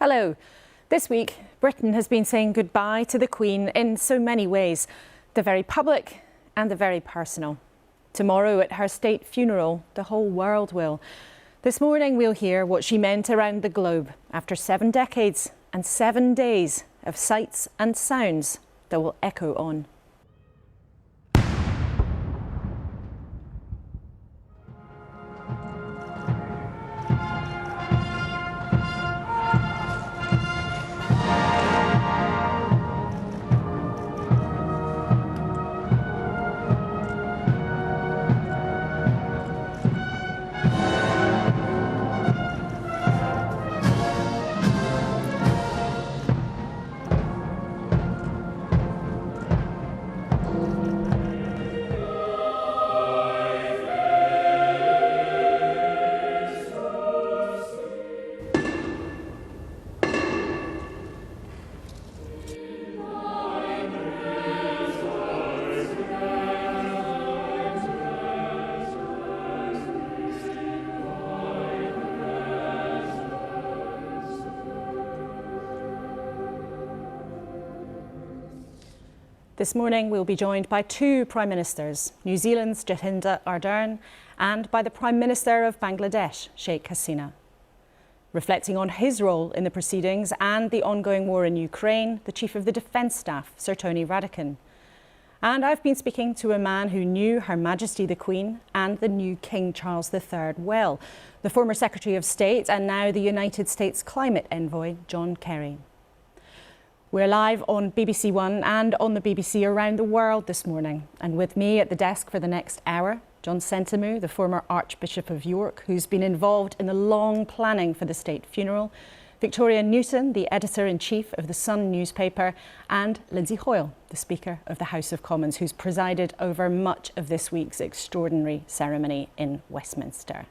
Hello. This week, Britain has been saying goodbye to the Queen in so many ways, the very public and the very personal. Tomorrow at her state funeral, the whole world will. This morning we'll hear what she meant around the globe after 7 decades and 7 days of sights and sounds that will echo on. This morning we'll be joined by 2 Prime Ministers, New Zealand's Jacinda Ardern and by the Prime Minister of Bangladesh, Sheikh Hasina. Reflecting on his role in the proceedings and the ongoing war in Ukraine, the Chief of the Defence Staff, Sir Tony Radakin. And I've been speaking to a man who knew Her Majesty the Queen and the new King Charles III well, the former Secretary of State and now the United States Climate Envoy, John Kerry. We're live on BBC One and on the BBC around the world this morning. And with me at the desk for the next hour, John Sentamu, the former Archbishop of York, who's been involved in the long planning for the state funeral, Victoria Newton, the Editor-in-Chief of the Sun newspaper, and Lindsay Hoyle, the Speaker of the House of Commons, who's presided over much of this week's extraordinary ceremony in Westminster.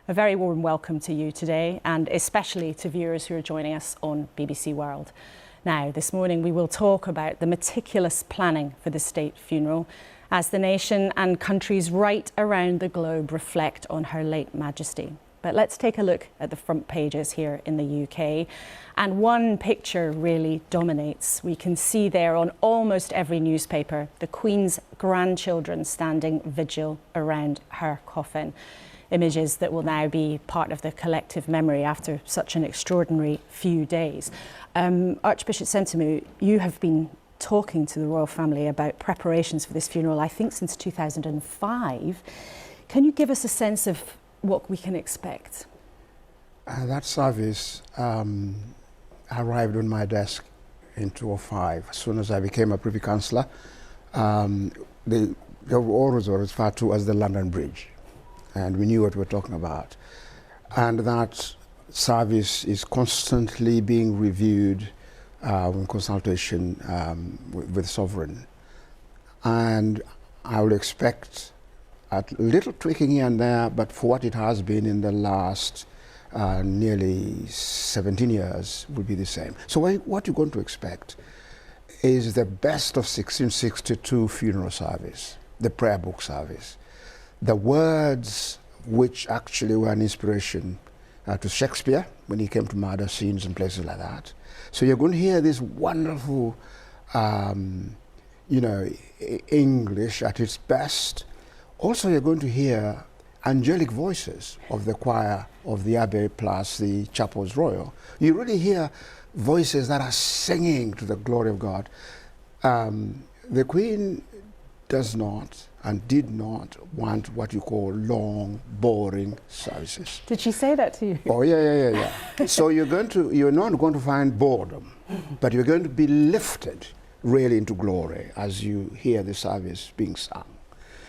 A very warm welcome to you today, and especially to viewers who are joining us on BBC World. Now, this morning we will talk about the meticulous planning for the state funeral as the nation and countries right around the globe reflect on Her late Majesty. But let's take a look at the front pages here in the UK. And one picture really dominates. We can see there on almost every newspaper the Queen's grandchildren standing vigil around her coffin. Images that will now be part of the collective memory after such an extraordinary few days. Archbishop Sentamu, you have been talking to the royal family about preparations for this funeral, I think since 2005. Can you give us a sense of what we can expect? That service arrived on my desk in 2005. As soon as I became a Privy Councillor, they always were referred to as the London Bridge. And we knew what we were talking about. And that service is constantly being reviewed in consultation with Sovereign. And I will expect a little tweaking here and there, but for what it has been in the last nearly 17 years will be the same. So what you're going to expect is the best of 1662 funeral service, the prayer book service. The words which actually were an inspiration to Shakespeare when he came to murder scenes and places like that. So you're going to hear this wonderful, English at its best. Also, you're going to hear angelic voices of the choir of the Abbey plus the Chapels Royal. You really hear voices that are singing to the glory of God. The Queen does not and did not want what you call long, boring services. Did she say that to you? Oh, yeah. So you're not going to find boredom, but you're going to be lifted really into glory as you hear the service being sung.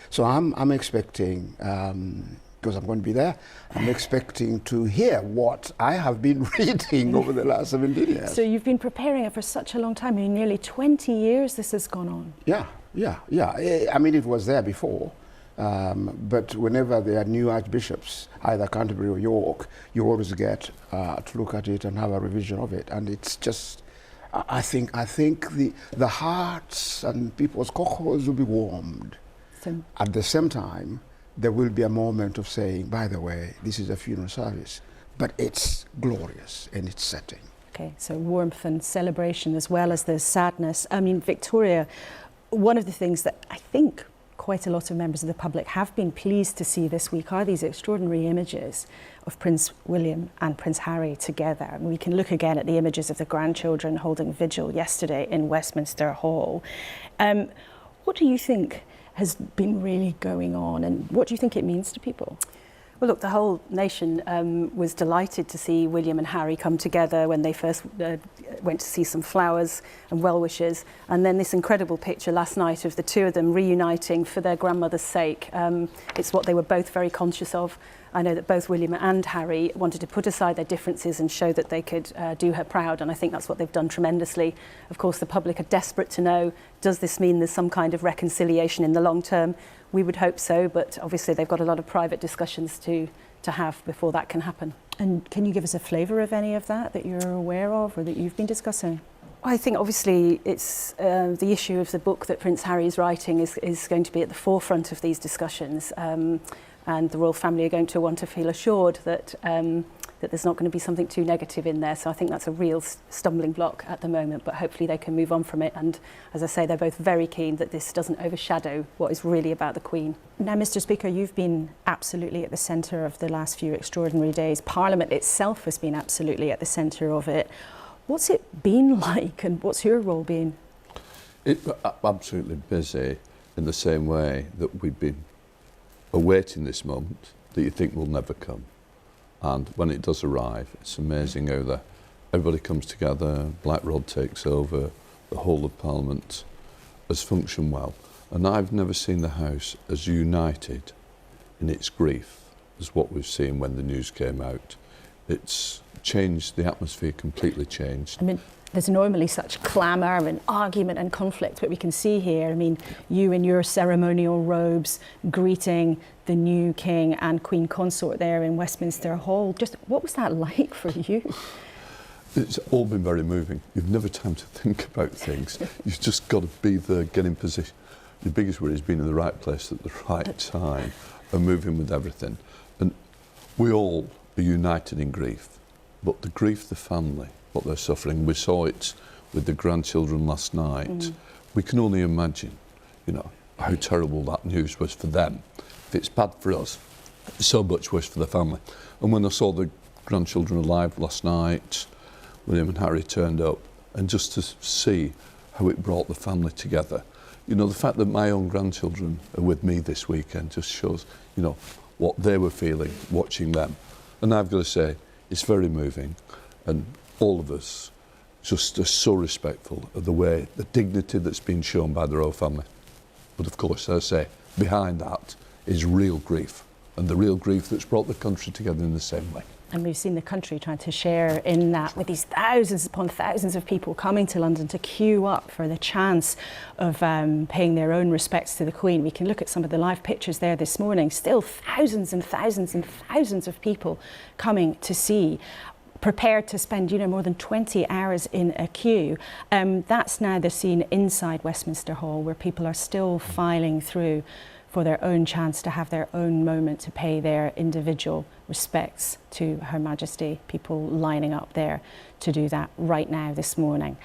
So I'm expecting, because I'm going to be there, I'm expecting to hear what I have been reading over the last 17 years. So you've been preparing it for such a long time. I mean, nearly 20 years this has gone on. Yeah. I mean, it was there before, but whenever there are new archbishops, either Canterbury or York, you always get to look at it and have a revision of it. And it's just, I think the hearts and people's cockles will be warmed. At the same time, there will be a moment of saying, by the way, this is a funeral service, but it's glorious in its setting. Okay, so warmth and celebration as well as the sadness. I mean, Victoria, one of the things that I think quite a lot of members of the public have been pleased to see this week are these extraordinary images of Prince William and Prince Harry together. And we can look again at the images of the grandchildren holding vigil yesterday in Westminster Hall. What do you think has been really going on, and what do you think it means to people? Well, look, the whole nation was delighted to see William and Harry come together when they first went to see some flowers and well-wishers. And then this incredible picture last night of the two of them reuniting for their grandmother's sake. It's what they were both very conscious of. I know that both William and Harry wanted to put aside their differences and show that they could do her proud, and I think that's what they've done tremendously. Of course, the public are desperate to know, does this mean there's some kind of reconciliation in the long term? We would hope so, but obviously they've got a lot of private discussions to have before that can happen. And can you give us a flavour of any of that you're aware of or that you've been discussing? I think obviously it's the issue of the book that Prince Harry is writing is going to be at the forefront of these discussions. And the royal family are going to want to feel assured that that there's not going to be something too negative in there. So I think that's a real stumbling block at the moment, but hopefully they can move on from it. And as I say, they're both very keen that this doesn't overshadow what is really about the Queen. Now, Mr. Speaker, you've been absolutely at the centre of the last few extraordinary days. Parliament itself has been absolutely at the centre of it. What's it been like, and what's your role been? It's absolutely busy in the same way that we've been awaiting this moment that you think will never come. And when it does arrive, it's amazing how everybody comes together, Black Rod takes over, the whole of Parliament has functioned well. And I've never seen the House as united in its grief as what we've seen when the news came out. It's changed, the atmosphere completely changed. I mean, there's normally such clamour and argument and conflict, but we can see here, I mean, you in your ceremonial robes greeting the new King and Queen Consort there in Westminster Hall. Just what was that like for you? It's all been very moving. You've never time to think about things. You've just got to be there, get in position. The biggest worry is being in the right place at the right time and moving with everything. And we all are united in grief, but the grief of the family, what they're suffering, we saw it with the grandchildren last night. We can only imagine, how terrible that news was for them. If it's bad for us, it's so much worse for the family. And when I saw the grandchildren alive last night, William and Harry turned up, and just to see how it brought the family together. The fact that my own grandchildren are with me this weekend just shows, what they were feeling watching them. And I've got to say, it's very moving, and all of us just are so respectful of the dignity that's been shown by the royal family. But of course, as I say, behind that is real grief, and the real grief that's brought the country together in the same way. And we've seen the country trying to share in that with these thousands upon thousands of people coming to London to queue up for the chance of paying their own respects to the Queen. We can look at some of the live pictures there this morning. Still thousands and thousands and thousands of people coming to see, prepared to spend, more than 20 hours in a queue. That's now the scene inside Westminster Hall, where people are still filing through for their own chance to have their own moment to pay their individual respects to Her Majesty. People lining up there to do that right now this morning.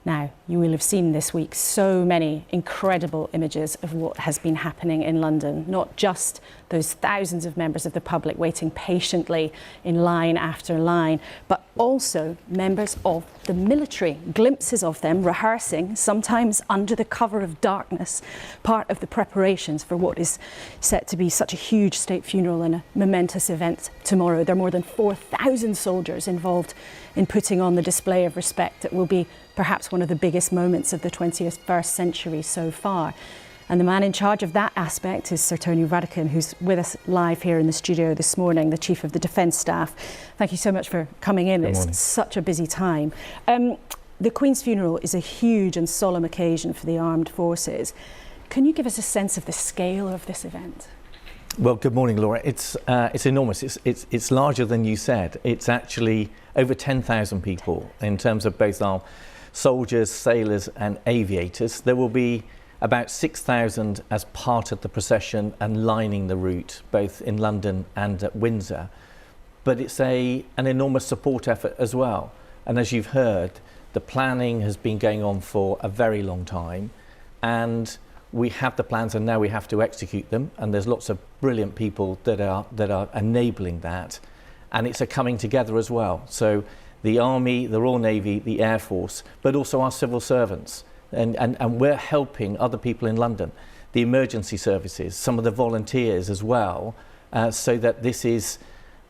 Now, you will have seen this week so many incredible images of what has been happening in London, not just those thousands of members of the public waiting patiently in line after line, but also members of the military, glimpses of them rehearsing, sometimes under the cover of darkness, part of the preparations for what is set to be such a huge state funeral and a momentous event tomorrow. There are more than 4,000 soldiers involved in putting on the display of respect that will be perhaps one of the biggest moments of the 21st century so far. And the man in charge of that aspect is Sir Tony Radakin, who's with us live here in the studio this morning, the Chief of the Defence Staff. Thank you so much for coming in. Good morning. It's such a busy time. The Queen's funeral is a huge and solemn occasion for the armed forces. Can you give us a sense of the scale of this event? Well, good morning, Laura. It's enormous. It's larger than you said. It's actually over 10,000 people in terms of both our soldiers, sailors and aviators. There will be about 6,000 as part of the procession and lining the route, both in London and at Windsor. But it's an enormous support effort as well. And as you've heard, the planning has been going on for a very long time, and we have the plans and now we have to execute them, and there's lots of brilliant people that are enabling that, and it's a coming together as well. So the Army, the Royal Navy, the Air Force, but also our civil servants, and we're helping other people in London, the emergency services, some of the volunteers as well, so that this is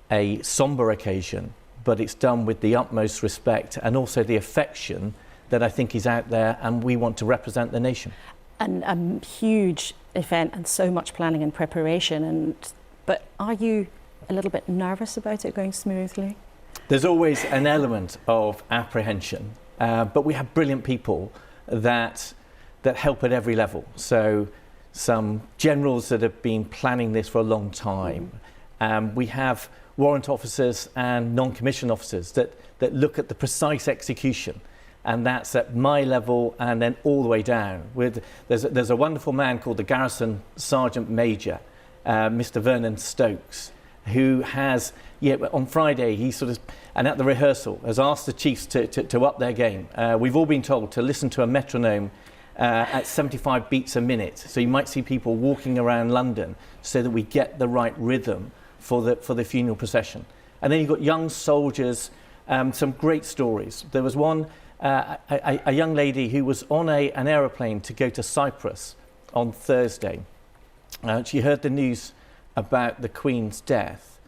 a sombre occasion, but it's done with the utmost respect and also the affection that I think is out there, and we want to represent the nation. And a huge event and so much planning and preparation. But are you a little bit nervous about it going smoothly? There's always an element of apprehension, but we have brilliant people that help at every level. So some generals that have been planning this for a long time. We have warrant officers and non-commissioned officers that look at the precise execution, and that's at my level and then all the way down. There's a wonderful man called the Garrison Sergeant Major, Mr. Vernon Stokes, who has, on Friday, he and at the rehearsal, has asked the chiefs to up their game. We've all been told to listen to a metronome at 75 beats a minute. So you might see people walking around London so that we get the right rhythm for the funeral procession. And then you've got young soldiers, some great stories. There was one, a young lady who was on an aeroplane to go to Cyprus on Thursday. She heard the news about the Queen's death,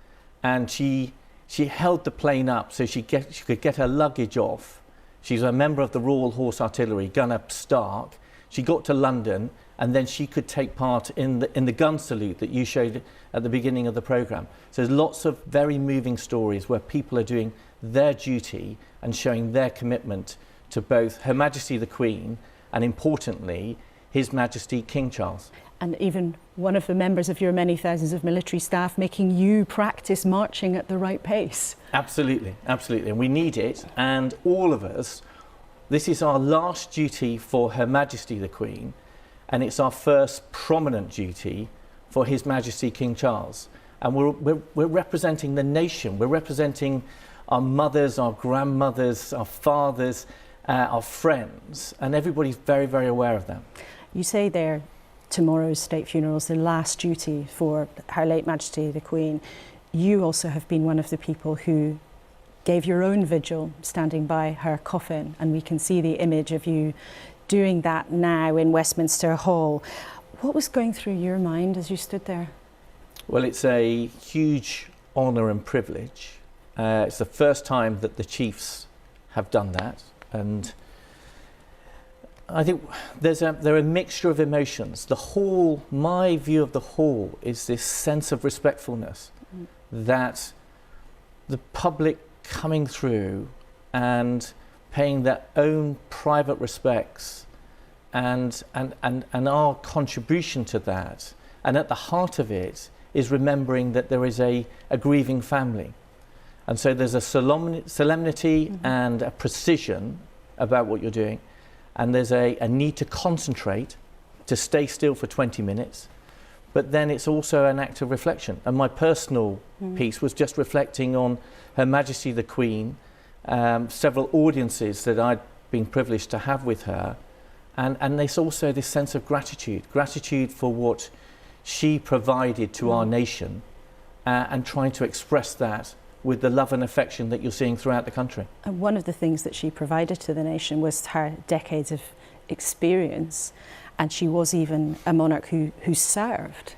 and she held the plane up so she could get her luggage off. She's a member of the Royal Horse Artillery, Gunner Stark. She got to London, and then she could take part in the gun salute that you showed at the beginning of the programme. So there's lots of very moving stories where people are doing their duty and showing their commitment to both Her Majesty the Queen and, importantly, His Majesty King Charles. And even one of the members of your many thousands of military staff making you practice marching at the right pace. Absolutely, absolutely. And we need it. And all of us, this is our last duty for Her Majesty the Queen, and it's our first prominent duty for His Majesty King Charles. And we're representing the nation. We're representing our mothers, our grandmothers, our fathers, our friends, and everybody's very, very aware of that. You say there, tomorrow's state funeral is the last duty for Her late Majesty the Queen. You also have been one of the people who gave your own vigil standing by her coffin, and we can see the image of you doing that now in Westminster Hall. What was going through your mind as you stood there? Well, it's a huge honour and privilege. It's the first time that the chiefs have done that, and I think there are a mixture of emotions. The hall, my view of the hall, is this sense of respectfulness that the public coming through and paying their own private respects and our contribution to that. And at the heart of it is remembering that there is a grieving family. And so there's a solemnity and a precision about what you're doing. And there's a need to concentrate, to stay still for 20 minutes. But then it's also an act of reflection. And my personal piece was just reflecting on Her Majesty the Queen, several audiences that I'd been privileged to have with her. And there's also this sense of gratitude for what she provided to our nation, and trying to express that with the love and affection that you're seeing throughout the country. And one of the things that she provided to the nation was her decades of experience, and she was even a monarch who served.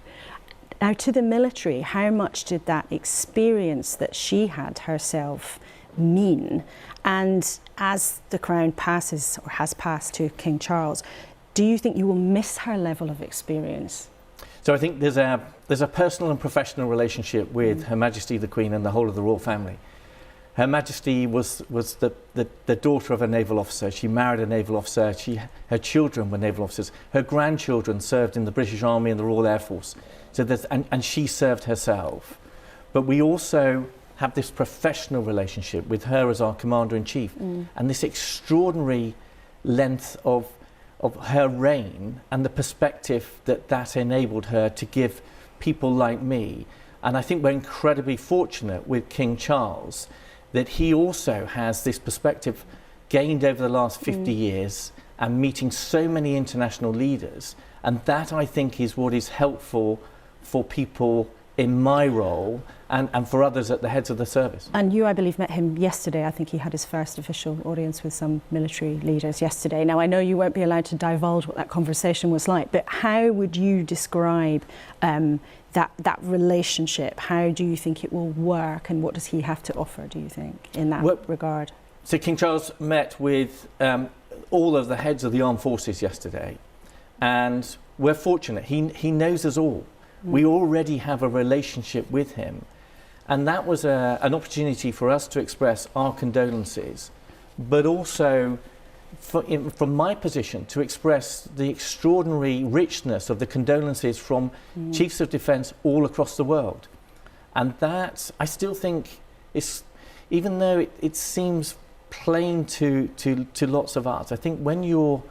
Now, to the military, how much did that experience that she had herself mean? And as the crown passes, or has passed, to King Charles, do you think you will miss her level of experience? So I think there's a personal and professional relationship with Her Majesty the Queen and the whole of the royal family. Her Majesty was the daughter of a naval officer. She married a naval officer. Her children were naval officers. Her grandchildren served in the British Army and the Royal Air Force. So and she served herself. But we also have this professional relationship with her as our Commander-in-Chief, and this extraordinary length of her reign and the perspective that enabled her to give people like me. And I think we're incredibly fortunate with King Charles that he also has this perspective gained over the last 50 years and meeting so many international leaders. And that, I think, is what is helpful for people in my role and for others at the heads of the service. And you, I believe, met him yesterday. I think he had his first official audience with some military leaders yesterday. Now, I know you won't be allowed to divulge what that conversation was like, but how would you describe that relationship? How do you think it will work, and what does he have to offer, do you think, in that regard? So King Charles met with all of the heads of the armed forces yesterday, and we're fortunate. He knows us all. We already have a relationship with him, and that was an opportunity for us to express our condolences, but also from my position to express the extraordinary richness of the condolences from chiefs of defence all across the world. And that, I still think, is, even though it seems plain to lots of us, I think when you're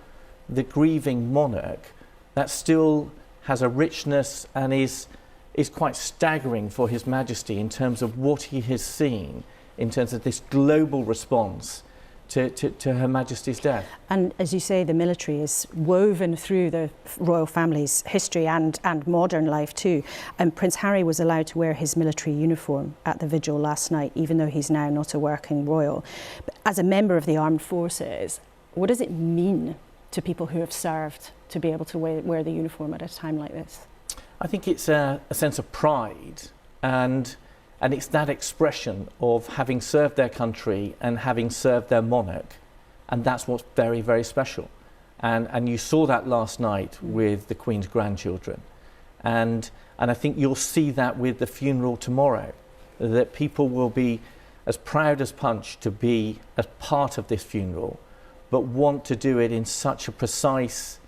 the grieving monarch, that still has a richness and is quite staggering for His Majesty in terms of what he has seen in terms of this global response to Her Majesty's death. And as you say, the military is woven through the royal family's history and modern life too. And Prince Harry was allowed to wear his military uniform at the vigil last night, even though he's now not a working royal. But as a member of the armed forces, what does it mean to people who have served to be able to wear the uniform at a time like this? I think it's a sense of pride, and it's that expression of having served their country and having served their monarch, and that's what's very, very special. And you saw that last night with the Queen's grandchildren, and I think you'll see that with the funeral tomorrow, that people will be as proud as punch to be a part of this funeral, but want to do it in such a precise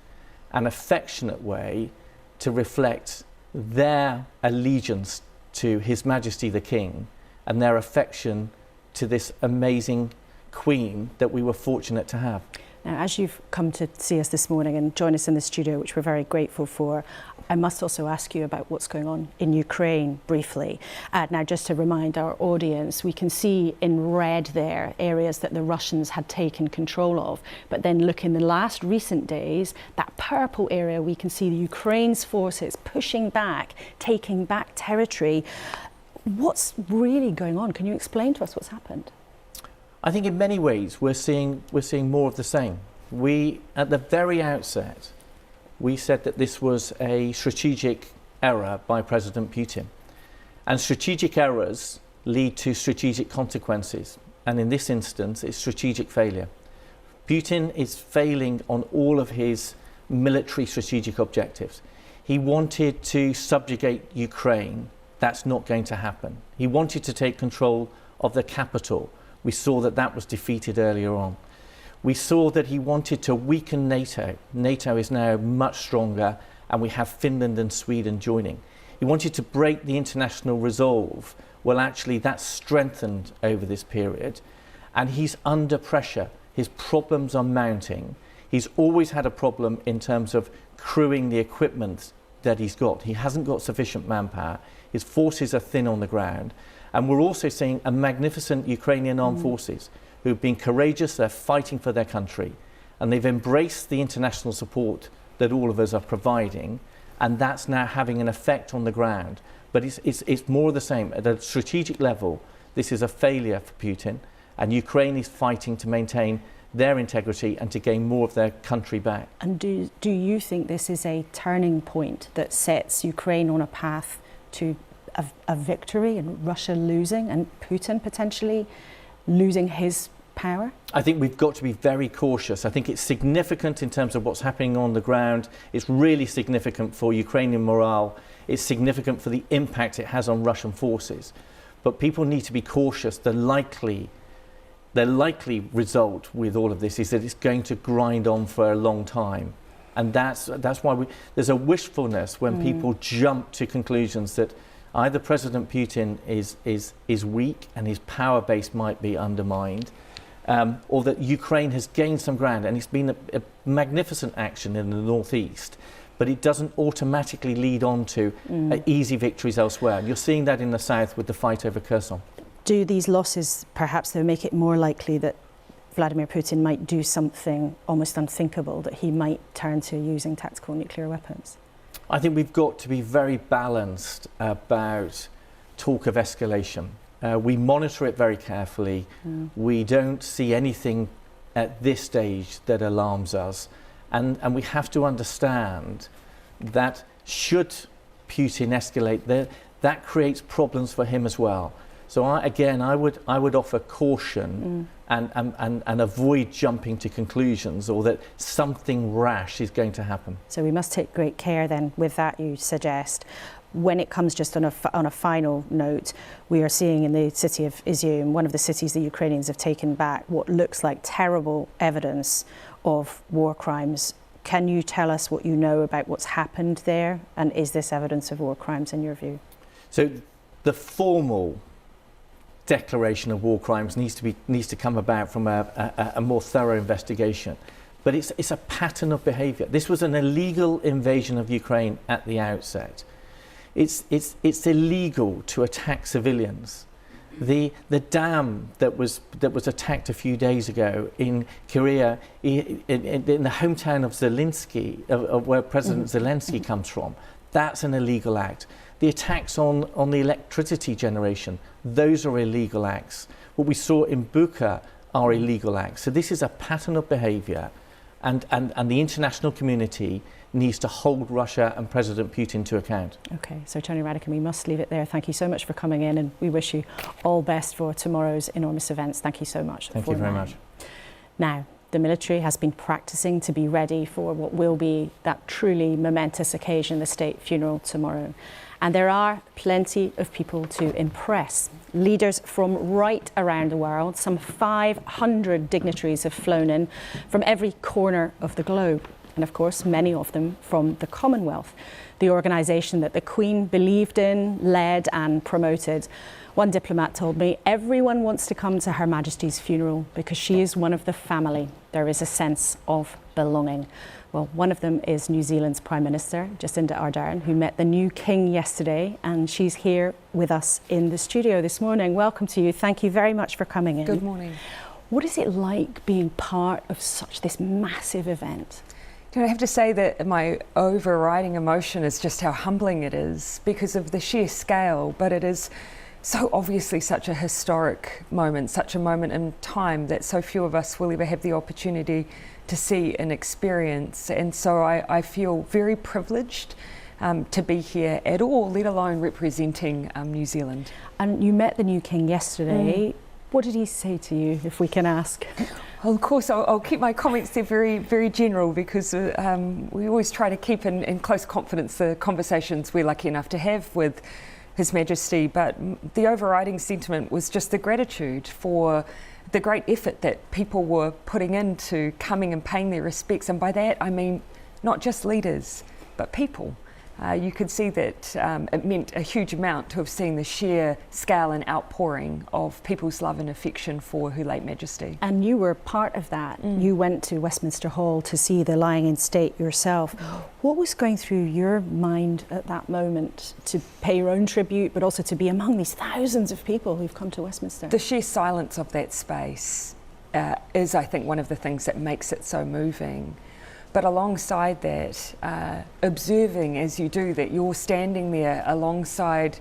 and affectionate way to reflect their allegiance to His Majesty the King and their affection to this amazing Queen that we were fortunate to have. Now, as you've come to see us this morning and join us in the studio, which we're very grateful for, I must also ask you about what's going on in Ukraine briefly. Now, just to remind our audience, we can see in red there areas that the Russians had taken control of. But then look, in the last recent days, that purple area, we can see the Ukraine's forces pushing back, taking back territory. What's really going on? Can you explain to us what's happened? I think in many ways we're seeing more of the same. We, at the very outset, we said that this was a strategic error by President Putin. And strategic errors lead to strategic consequences. And in this instance, it's strategic failure. Putin is failing on all of his military strategic objectives. He wanted to subjugate Ukraine. That's not going to happen. He wanted to take control of the capital. We saw that that was defeated earlier on. We saw that he wanted to weaken NATO. NATO is now much stronger, and we have Finland and Sweden joining. He wanted to break the international resolve. Well, actually, that's strengthened over this period, and he's under pressure. His problems are mounting. He's always had a problem in terms of crewing the equipment that he's got. He hasn't got sufficient manpower. His forces are thin on the ground. And we're also seeing a magnificent Ukrainian armed forces who've been courageous, they're fighting for their country, and they've embraced the international support that all of us are providing, and that's now having an effect on the ground. But it's more of the same. At a strategic level, this is a failure for Putin, and Ukraine is fighting to maintain their integrity and to gain more of their country back. And do you think this is a turning point that sets Ukraine on a path to a victory and Russia losing and Putin potentially losing his power? I think we've got to be very cautious. I think it's significant in terms of what's happening on the ground. It's really significant for Ukrainian morale. It's significant for the impact it has on Russian forces. But people need to be cautious. The likely result with all of this is that it's going to grind on for a long time. And that's why there's a wishfulness when people jump to conclusions that either President Putin is weak and his power base might be undermined, or that Ukraine has gained some ground, and it's been a magnificent action in the northeast, but it doesn't automatically lead on to easy victories elsewhere. And you're seeing that in the south with the fight over Kherson. Do these losses perhaps though make it more likely that Vladimir Putin might do something almost unthinkable, that he might turn to using tactical nuclear weapons? I think we've got to be very balanced about talk of escalation. We monitor it very carefully. We don't see anything at this stage that alarms us. And we have to understand that should Putin escalate, that creates problems for him as well. So I would offer caution and avoid jumping to conclusions, or that something rash is going to happen. So we must take great care then with that, you suggest. When it comes just on a final note, we are seeing in the city of Izium, one of the cities the Ukrainians have taken back, what looks like terrible evidence of war crimes. Can you tell us what you know about what's happened there? And is this evidence of war crimes in your view? So the formal declaration of war crimes needs to come about from a more thorough investigation. But it's a pattern of behaviour. This was an illegal invasion of Ukraine at the outset. It's illegal to attack civilians. The dam that was attacked a few days ago in Korea, in the hometown of Zelensky, of where President Zelensky comes from, that's an illegal act. The attacks on the electricity generation, those are illegal acts. What we saw in Bucha are illegal acts. So this is a pattern of behaviour, and the international community needs to hold Russia and President Putin to account. Okay, so Tony Radican, we must leave it there. Thank you so much for coming in, and we wish you all best for tomorrow's enormous events. Thank you so much. Thank you very much. Now, the military has been practicing to be ready for what will be that truly momentous occasion, the state funeral tomorrow. And there are plenty of people to impress. Leaders from right around the world, some 500 dignitaries have flown in from every corner of the globe. And of course, many of them from the Commonwealth, the organisation that the Queen believed in, led and promoted. One diplomat told me, everyone wants to come to Her Majesty's funeral because she is one of the family. There is a sense of belonging. Well, one of them is New Zealand's Prime Minister, Jacinda Ardern, who met the new King yesterday, and she's here with us in the studio this morning. Welcome to you. Thank you very much for coming in. Good morning. What is it like being part of this massive event? I have to say that my overriding emotion is just how humbling it is because of the sheer scale, but it is so obviously such a historic moment, such a moment in time that so few of us will ever have the opportunity to see and experience. And so I feel very privileged to be here at all, let alone representing New Zealand. And you met the new King yesterday. What did he say to you, if we can ask? Well, of course, I'll keep my comments there very, very general because we always try to keep in close confidence the conversations we're lucky enough to have with His Majesty. But the overriding sentiment was just the gratitude for the great effort that people were putting into coming and paying their respects. And by that, I mean not just leaders, but people. You could see that it meant a huge amount to have seen the sheer scale and outpouring of people's love and affection for Her late Majesty. And you were part of that. You went to Westminster Hall to see the lying in state yourself. What was going through your mind at that moment to pay your own tribute, but also to be among these thousands of people who've come to Westminster? The sheer silence of that space is, I think, one of the things that makes it so moving. But alongside that, observing as you do that, you're standing there alongside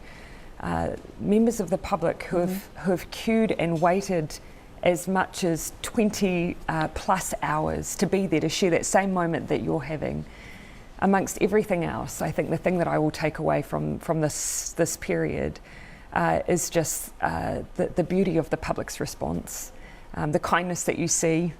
members of the public who have queued and waited as much as 20 plus hours to be there to share that same moment that you're having. Amongst everything else, I think the thing that I will take away from this period is just the beauty of the public's response. The kindness that you see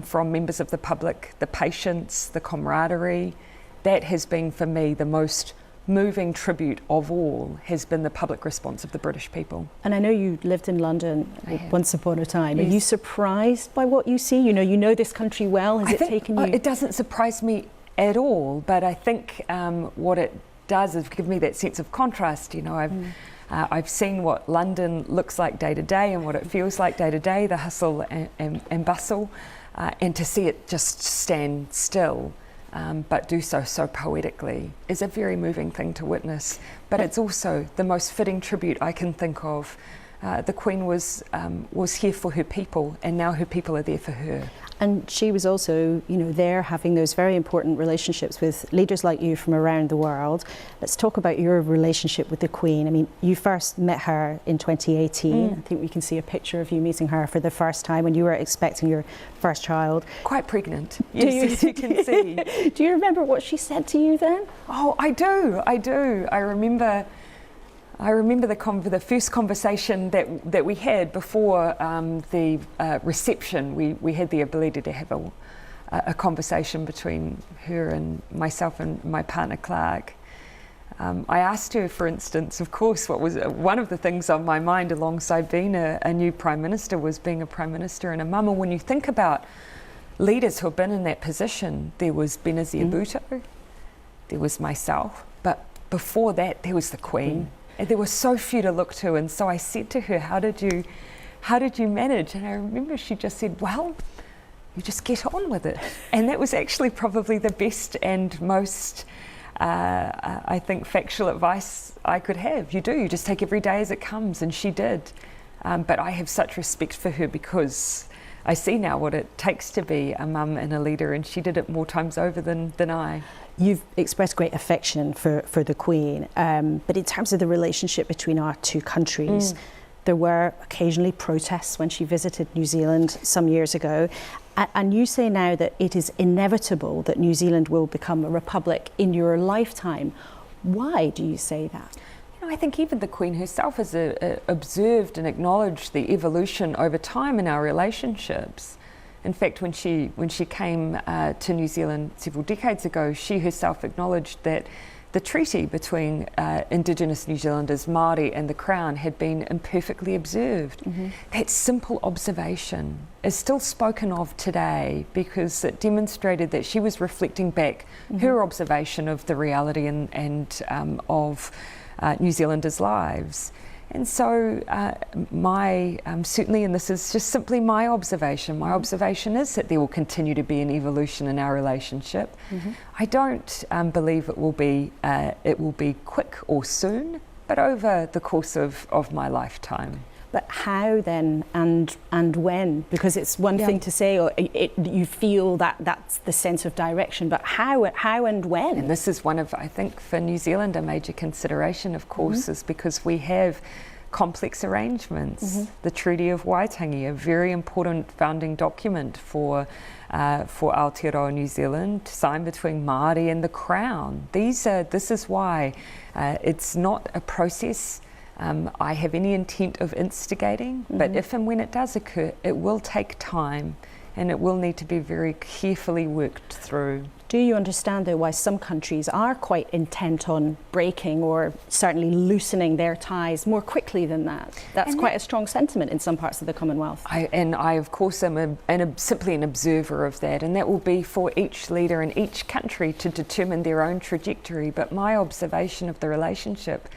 from members of the public, the patience, the camaraderie, that has been for me the most moving tribute of all, has been the public response of the British people. And I know you lived in London once upon a time. Yes. Are you surprised by what you see? You know this country well. Has it taken you? It doesn't surprise me at all, but I think what it does is give me that sense of contrast. You know, I've seen what London looks like day to day and what it feels like day to day, the hustle and bustle, and to see it just stand still, but do so poetically, is a very moving thing to witness. But it's also the most fitting tribute I can think of the Queen was here for her people, and now her people are there for her. And she was also, there having those very important relationships with leaders like you from around the world. Let's talk about your relationship with the Queen. I mean, you first met her in 2018. I think we can see a picture of you meeting her for the first time when you were expecting your first child. Quite pregnant, yes, as you can see. Do you remember what she said to you then? Oh, I do. I remember the first conversation that we had before the reception. We had the ability to have a conversation between her and myself and my partner Clark. I asked her, for instance, of course, what was one of the things on my mind alongside being a new Prime Minister was being a Prime Minister and a mum. And when you think about leaders who have been in that position, there was Benazir Bhutto, there was myself, but before that there was the Queen. And there were so few to look to, and so I said to her, how did you manage? And I remember she just said, well, you just get on with it. And that was actually probably the best and most, I think, factual advice I could have. You just take every day as it comes, and she did. But I have such respect for her because I see now what it takes to be a mum and a leader, and she did it more times over than I. You've expressed great affection for the Queen, but in terms of the relationship between our two countries, there were occasionally protests when she visited New Zealand some years ago. And you say now that it is inevitable that New Zealand will become a republic in your lifetime. Why do you say that? I think even the Queen herself has observed and acknowledged the evolution over time in our relationships. In fact, when she came to New Zealand several decades ago, she herself acknowledged that the treaty between Indigenous New Zealanders, Māori, and the Crown had been imperfectly observed. That simple observation is still spoken of today because it demonstrated that she was reflecting back her observation of the reality and of New Zealanders' lives. And so certainly, and this is just simply my observation is that there will continue to be an evolution in our relationship. I don't believe it will be quick or soon, but over the course of my lifetime. But how then and when? Because it's one thing to say, or you feel that's the sense of direction, but how and when? And this is one of, I think, for New Zealand, a major consideration, of course, is because we have complex arrangements. The Treaty of Waitangi, a very important founding document for Aotearoa New Zealand, signed between Māori and the Crown. This is why it's not a process I have any intent of instigating, but if and when it does occur, it will take time and it will need to be very carefully worked through. Do you understand, though, why some countries are quite intent on breaking or certainly loosening their ties more quickly than that? That's quite a strong sentiment in some parts of the Commonwealth. I of course, am simply an observer of that, and that will be for each leader in each country to determine their own trajectory. But my observation of the relationship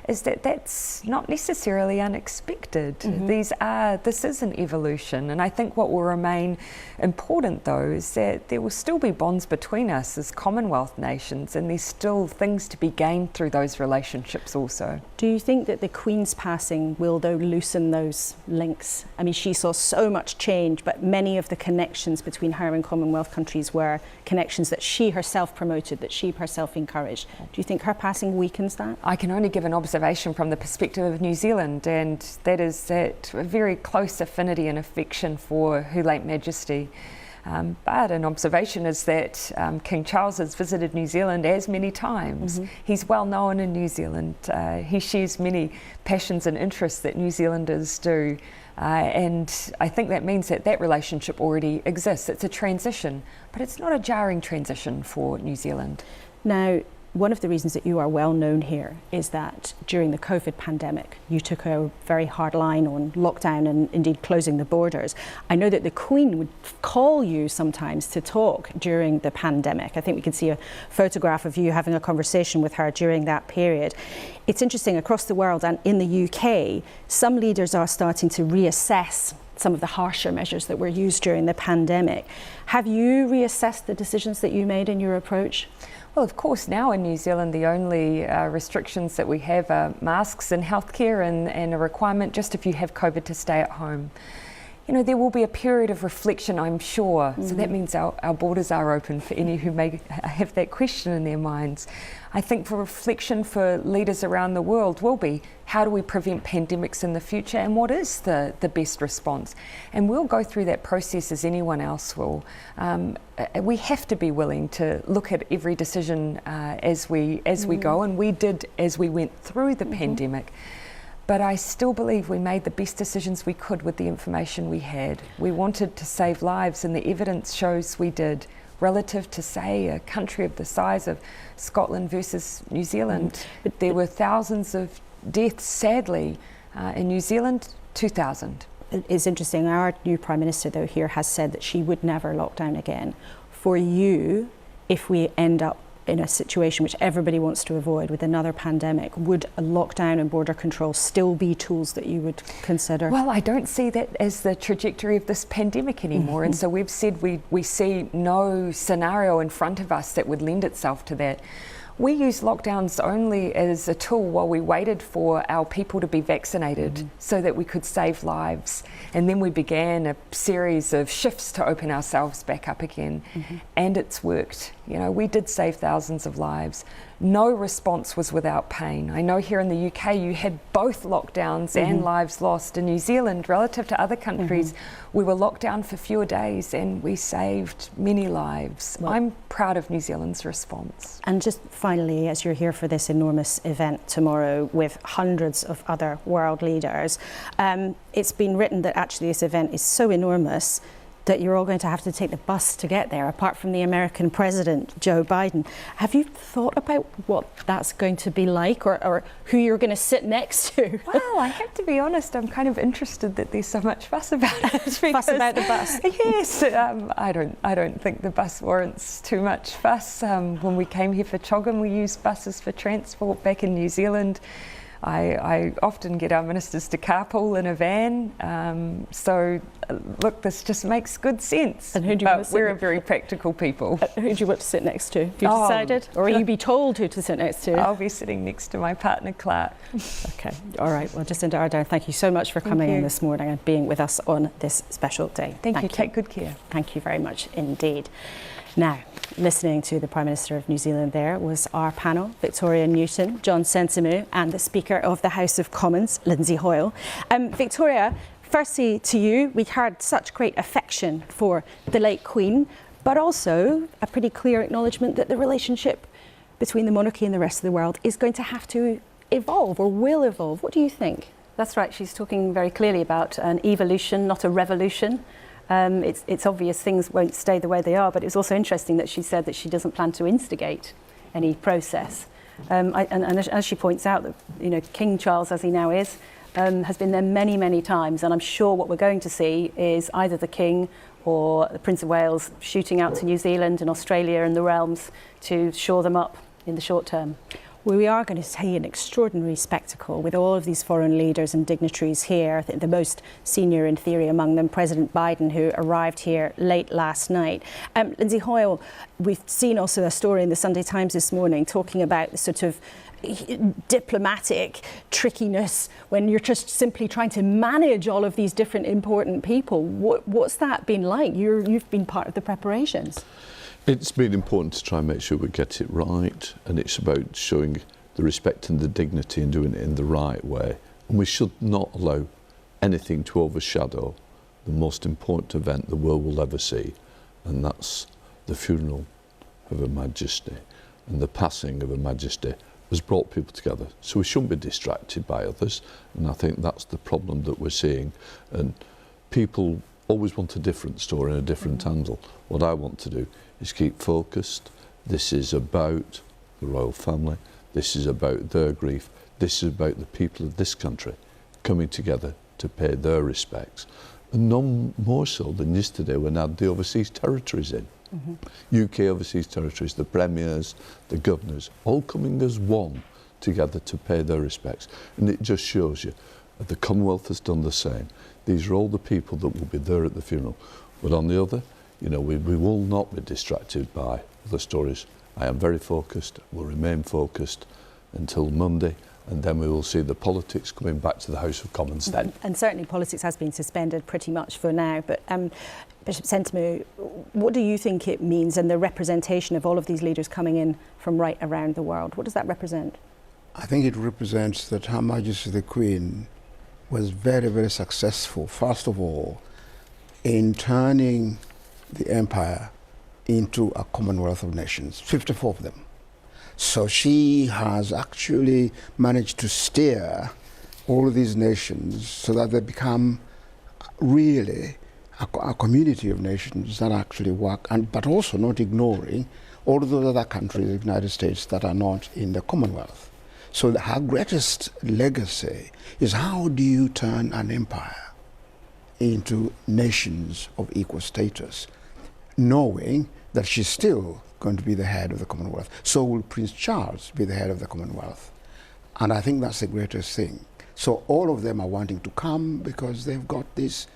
is that that's not necessarily unexpected. This is an evolution, and I think what will remain important, though, is that there will still be bonds between us as Commonwealth nations, and there's still things to be gained through those relationships also. Do you think that the Queen's passing will, though, loosen those links? I mean, she saw so much change, but many of the connections between her and Commonwealth countries were connections that she herself promoted, that she herself encouraged. Do you think her passing weakens that? I can only give an observation from the perspective of New Zealand, and that is that a very close affinity and affection for Her late Majesty. But an observation is that King Charles has visited New Zealand as many times. He's well known in New Zealand. He shares many passions and interests that New Zealanders do. And I think that means that relationship already exists. It's a transition, but it's not a jarring transition for New Zealand. Now, one of the reasons that you are well known here is that during the COVID pandemic, you took a very hard line on lockdown and indeed closing the borders. I know that the Queen would call you sometimes to talk during the pandemic. I think we can see a photograph of you having a conversation with her during that period. It's interesting, across the world and in the UK, some leaders are starting to reassess some of the harsher measures that were used during the pandemic. Have you reassessed the decisions that you made in your approach? Well, of course, now in New Zealand, the only restrictions that we have are masks in healthcare and a requirement just if you have COVID to stay at home. You know, there will be a period of reflection, I'm sure. So that means our borders are open for any who may have that question in their minds. I think for reflection for leaders around the world will be, how do we prevent pandemics in the future, and what is the best response? And we'll go through that process as anyone else will. We have to be willing to look at every decision as we go, and we did as we went through the pandemic. But I still believe we made the best decisions we could with the information we had. We wanted to save lives, and the evidence shows we did. Relative to, say, a country of the size of Scotland versus New Zealand, there were thousands of deaths, sadly. In New Zealand, 2,000. It's interesting, our new Prime Minister, though, here has said that she would never lock down again. For you, if we end up in a situation which everybody wants to avoid with another pandemic, would a lockdown and border control still be tools that you would consider? Well, I don't see that as the trajectory of this pandemic anymore. And so we've said we see no scenario in front of us that would lend itself to that. We used lockdowns only as a tool while we waited for our people to be vaccinated so that we could save lives. And then we began a series of shifts to open ourselves back up again. And it's worked. You know, we did save thousands of lives. No response was without pain. I know here in the UK you had both lockdowns and lives lost. In New Zealand, relative to other countries, we were locked down for fewer days and we saved many lives. Well, I'm proud of New Zealand's response. And just finally, as you're here for this enormous event tomorrow with hundreds of other world leaders, it's been written that actually this event is so enormous that you're all going to have to take the bus to get there, apart from the American President, Joe Biden. Have you thought about what that's going to be like, or who you're going to sit next to? Well, I have to be honest, I'm kind of interested that there's so much fuss about it. Fuss about the bus? Yes, I don't think the bus warrants too much fuss. When we came here for Choggin, we used buses for transport back in New Zealand. I often get our ministers to carpool in a van. So, look, this just makes good sense. And who do you want to we're a very practical people. Who do you want to sit next to? Have you decided? Or will you be told who to sit next to? I'll be sitting next to my partner, Clark. Okay, all right. Well, Jacinda Ardern, thank you so much for coming in this morning and being with us on this special day. Thank you. Take good care. Thank you very much indeed. Now, listening to the Prime Minister of New Zealand there was our panel, Victoria Newton, John Sentamu, and the Speaker of the House of Commons, Lindsay Hoyle. Victoria, firstly to you, we heard such great affection for the late Queen, but also a pretty clear acknowledgement that the relationship between the monarchy and the rest of the world is going to have to evolve, or will evolve. What do you think? That's right. She's talking very clearly about an evolution, not a revolution. It's obvious things won't stay the way they are, but it was also interesting that she said that she doesn't plan to instigate any process. And as she points out, that, you know, King Charles, as he now is, has been there many, many times, and I'm sure what we're going to see is either the King or the Prince of Wales shooting out to New Zealand and Australia and the realms to shore them up in the short term. Well, we are going to see an extraordinary spectacle with all of these foreign leaders and dignitaries here. I think the most senior in theory among them, President Biden, who arrived here late last night. Lindsay Hoyle, we've seen also a story in the Sunday Times this morning talking about the sort of diplomatic trickiness when you're just simply trying to manage all of these different important people. What's that been like? You've been part of the preparations. It's been important to try and make sure we get it right, and it's about showing the respect and the dignity and doing it in the right way. And we should not allow anything to overshadow the most important event the world will ever see, and that's the funeral of Her Majesty. And the passing of Her Majesty has brought people together. So we shouldn't be distracted by others, and I think that's the problem that we're seeing. And people always want a different story and a different angle. What I want to do is keep focused. This is about the royal family. This is about their grief. This is about the people of this country coming together to pay their respects. And none more so than yesterday when I had the overseas territories in. UK overseas territories, the premiers, the governors, all coming as one together to pay their respects. And it just shows you that the Commonwealth has done the same. These are all the people that will be there at the funeral. But on the other, you know, we will not be distracted by the stories I am very focused, will remain focused until Monday, and then we will see the politics coming back to the House of Commons then. And certainly politics has been suspended pretty much for now, but Bishop Sentamu, what do you think it means, and the representation of all of these leaders coming in from right around the world? What does that represent? I think it represents that Her Majesty the Queen was very, very successful, first of all, in turning the empire into a Commonwealth of Nations, 54 of them. So she has actually managed to steer all of these nations so that they become really a community of nations that actually work, but also not ignoring all of those other countries, the United States, that are not in the Commonwealth. So her greatest legacy is, how do you turn an empire into nations of equal status, knowing that she's still going to be the head of the Commonwealth. So will Prince Charles be the head of the Commonwealth. And I think that's the greatest thing. So all of them are wanting to come because they've got this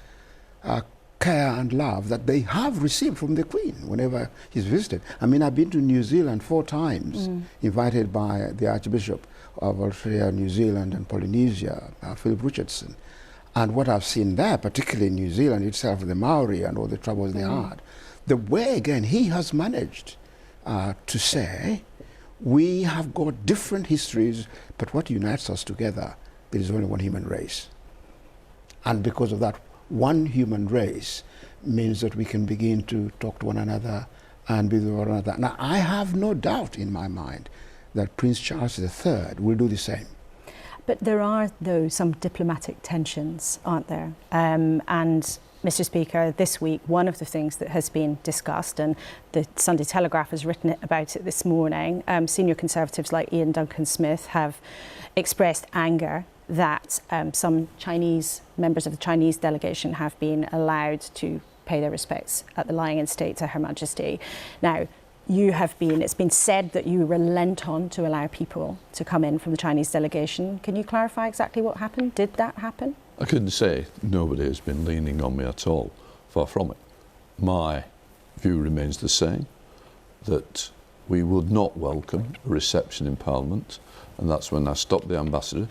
care and love that they have received from the Queen whenever he's visited. I mean, I've been to New Zealand 4 times, invited by the Archbishop of Australia, New Zealand and Polynesia, Philip Richardson. And what I've seen there, particularly in New Zealand itself, the Maori and all the troubles they had, the way, again, he has managed to say, we have got different histories, but what unites us together, there is only one human race. And because of that, one human race means that we can begin to talk to one another and be with one another. Now, I have no doubt in my mind that Prince Charles III will do the same. But there are, though, some diplomatic tensions, aren't there? And Mr. Speaker, this week, one of the things that has been discussed, and the Sunday Telegraph has written about it this morning, senior Conservatives like Ian Duncan-Smith have expressed anger that some Chinese members of the Chinese delegation have been allowed to pay their respects at the lying in state to Her Majesty. Now, it's been said that you were lent on to allow people to come in from the Chinese delegation. Can you clarify exactly what happened? Did that happen? I couldn't say nobody has been leaning on me at all, far from it. My view remains the same, that we would not welcome a reception in Parliament, and that's when I stopped the ambassador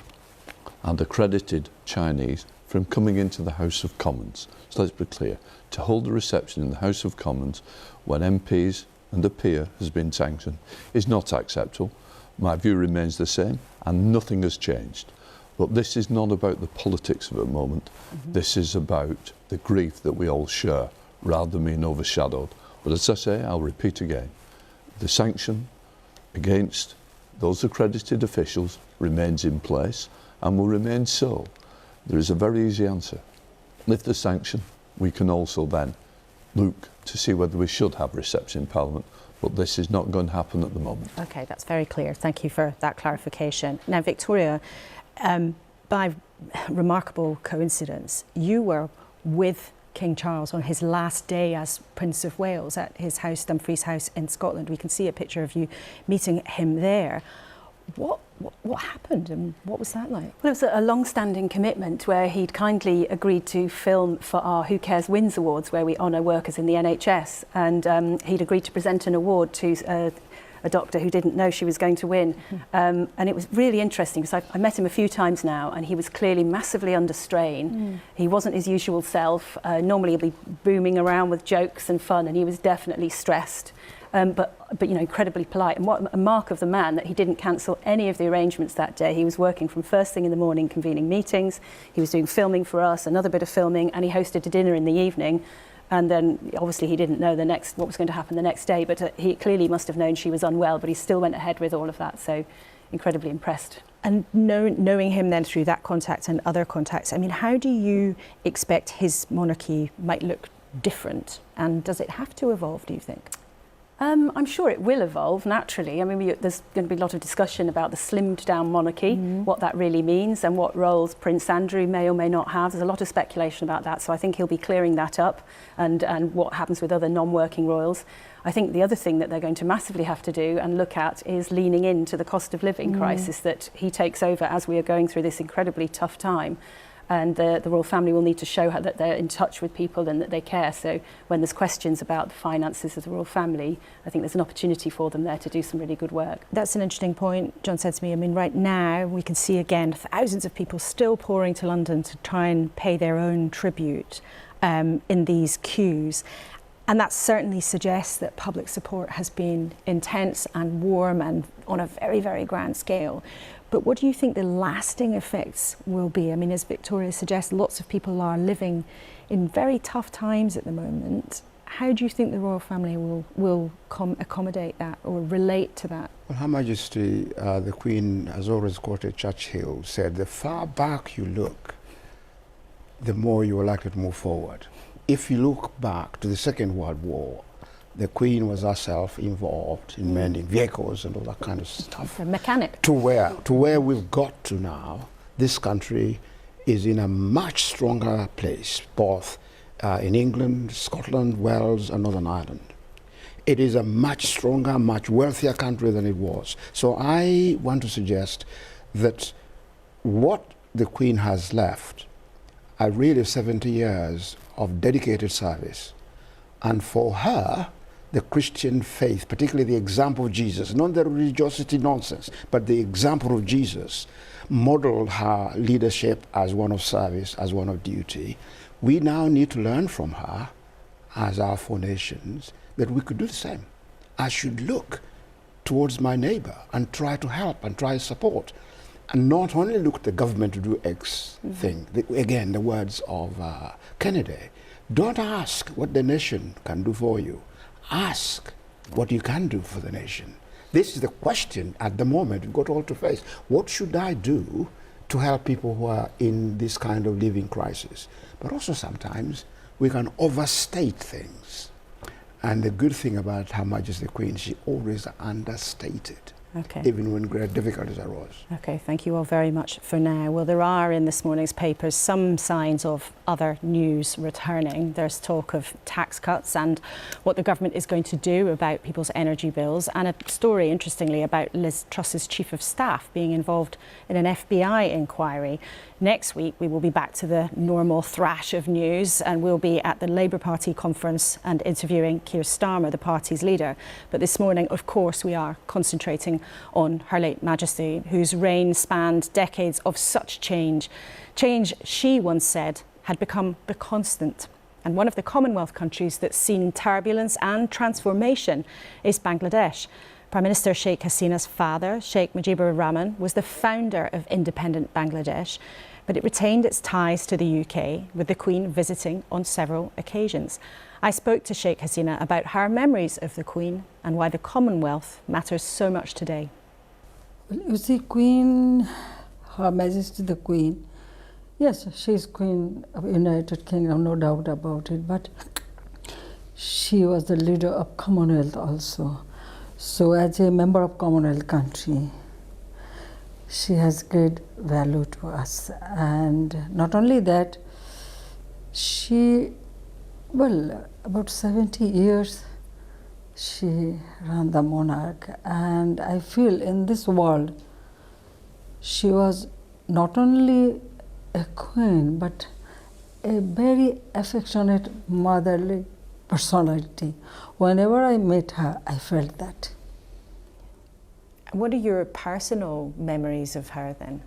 and accredited Chinese from coming into the House of Commons. So let's be clear, to hold a reception in the House of Commons when MPs and a peer has been sanctioned is not acceptable. My view remains the same and nothing has changed. But this is not about the politics of the moment. This is about the grief that we all share, rather than being overshadowed. But as I say, I'll repeat again, the sanction against those accredited officials remains in place and will remain so. There is a very easy answer. Lift the sanction, we can also then look to see whether we should have reception in Parliament, but this is not going to happen at the moment. Okay, that's very clear. Thank you for that clarification. Now, Victoria, by remarkable coincidence, you were with King Charles on his last day as Prince of Wales at his house, Dumfries House in Scotland. We can see a picture of you meeting him there. What happened and what was that like? Well, it was a long-standing commitment where he'd kindly agreed to film for our Who Cares Wins Awards, where we honour workers in the NHS, and he'd agreed to present an award to a doctor who didn't know she was going to win. And it was really interesting because I met him a few times now and he was clearly massively under strain. He wasn't his usual self. Normally he'd be booming around with jokes and fun, and he was definitely stressed. But you know, incredibly polite. And what a mark of the man that he didn't cancel any of the arrangements that day. He was working from first thing in the morning, convening meetings. He was doing filming for us, another bit of filming, and he hosted a dinner in the evening. And then obviously he didn't know what was going to happen the next day, but he clearly must have known she was unwell, but he still went ahead with all of that. So incredibly impressed. And knowing him then through that contact and other contacts, I mean, how do you expect his monarchy might look different? And does it have to evolve, do you think? I'm sure it will evolve naturally. I mean, there's going to be a lot of discussion about the slimmed down monarchy, what that really means and what roles Prince Andrew may or may not have. There's a lot of speculation about that, so I think he'll be clearing that up and what happens with other non-working royals. I think the other thing that they're going to massively have to do and look at is leaning into the cost of living crisis that he takes over as we are going through this incredibly tough time. and the royal family will need to show that they're in touch with people and that they care. So when there's questions about the finances of the royal family, I think there's an opportunity for them there to do some really good work. That's an interesting point. John said to me, I mean, right now we can see again thousands of people still pouring to London to try and pay their own tribute in these queues. And that certainly suggests that public support has been intense and warm and on a very, very grand scale. But what do you think the lasting effects will be? I mean, as Victoria suggests, lots of people are living in very tough times at the moment. How do you think the royal family will accommodate that or relate to that? Well, Her Majesty, the Queen, has always quoted Churchill, said, the far back you look, the more you are likely to move forward. If you look back to the Second World War, the Queen was herself involved in mending vehicles and all that kind of stuff. A mechanic. To where we've got to now, this country is in a much stronger place, both in England, Scotland, Wales and Northern Ireland. It is a much stronger, much wealthier country than it was. So I want to suggest that what the Queen has left are really 70 years of dedicated service. And for her, the Christian faith, particularly the example of Jesus, not the religiosity nonsense, but the example of Jesus, modeled her leadership as one of service, as one of duty. We now need to learn from her, as our four nations, that we could do the same. I should look towards my neighbor and try to help and try to support. And not only look at the government to do X thing, again, the words of Kennedy, don't ask what the nation can do for you. Ask what you can do for the nation. This is the question at the moment we've got all to face. What should I do to help people who are in this kind of living crisis? But also sometimes we can overstate things. And the good thing about Her Majesty the Queen, she always understated. Okay. Even when great difficulties arose. Okay, thank you all very much for now. Well, there are in this morning's papers some signs of other news returning. There's talk of tax cuts and what the government is going to do about people's energy bills, and a story, interestingly, about Liz Truss's chief of staff being involved in an FBI inquiry. Next week, we will be back to the normal thrash of news, and we'll be at the Labour Party conference and interviewing Keir Starmer, the party's leader. But this morning, of course, we are concentrating on Her late Majesty, whose reign spanned decades of such change. Change, she once said, had become the constant. And one of the Commonwealth countries that's seen turbulence and transformation is Bangladesh. Prime Minister Sheikh Hasina's father, Sheikh Mujibur Rahman, was the founder of independent Bangladesh, but it retained its ties to the UK, with the Queen visiting on several occasions. I spoke to Sheikh Hasina about her memories of the Queen and why the Commonwealth matters so much today. Well, you see, Queen, Her Majesty the Queen, yes, she's Queen of United Kingdom, no doubt about it, but she was the leader of Commonwealth also. So as a member of Commonwealth country, she has great value to us. And not only that, she, well, about 70 years she ran the monarch, and I feel in this world she was not only a queen but a very affectionate motherly personality. Whenever I met her, I felt that. What are your personal memories of her then?